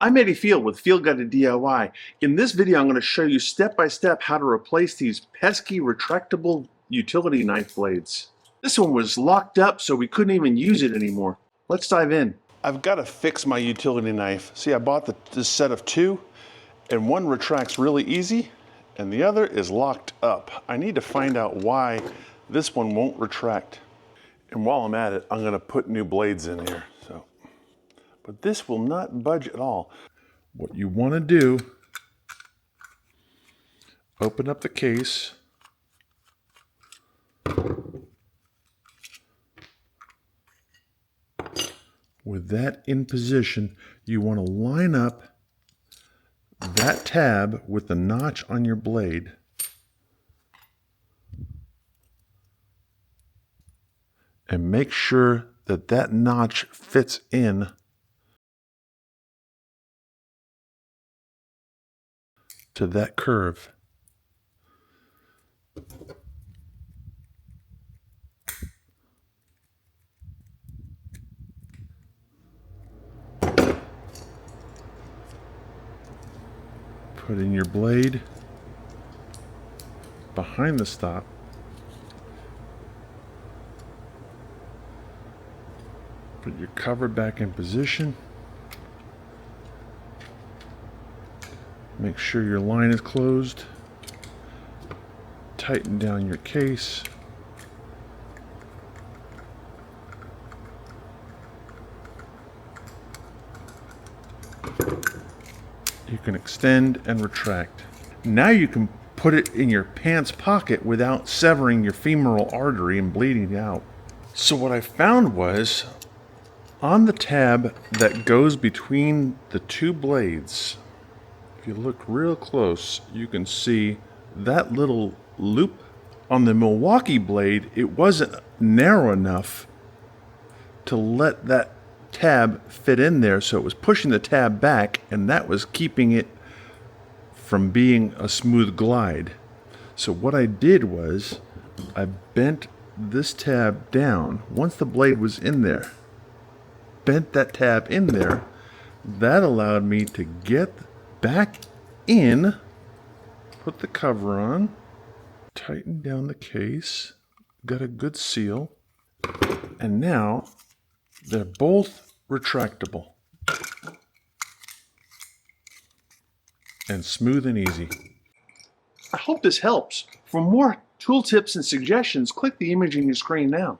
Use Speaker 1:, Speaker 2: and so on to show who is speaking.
Speaker 1: I'm Eddie Field with Field Guide to DIY. In this video, I'm going to show you step by step how to replace these pesky retractable utility knife blades. This one was locked up, so we couldn't even use it anymore. Let's dive in. I've got to fix my utility knife. See, I bought this set of two, and one retracts really easy, and the other is locked up. I need to find out why this one won't retract. And while I'm at it, I'm going to put new blades in here. But this will not budge at all. What you want to do, open up the case. With that in position, you want to line up that tab with the notch on your blade. And make sure that that notch fits in to that curve. Put in your blade behind the stop. Put your cover back in position. Make sure your line is closed. Tighten down your case. You can extend and retract. Now you can put it in your pants pocket without severing your femoral artery and bleeding out. So what I found was, on the tab that goes between the two blades, if you look real close, you can see that little loop. On the Milwaukee blade, it wasn't narrow enough to let that tab fit in there, so it was pushing the tab back, and that was keeping it from being a smooth glide. So what I did was, I bent this tab down. Once the blade was in there, bent that tab in there. That allowed me to get back in, put the cover on, tighten down the case, got a good seal, and now they're both retractable and smooth and easy. I hope this helps. For more tool tips and suggestions, click the image on your screen now.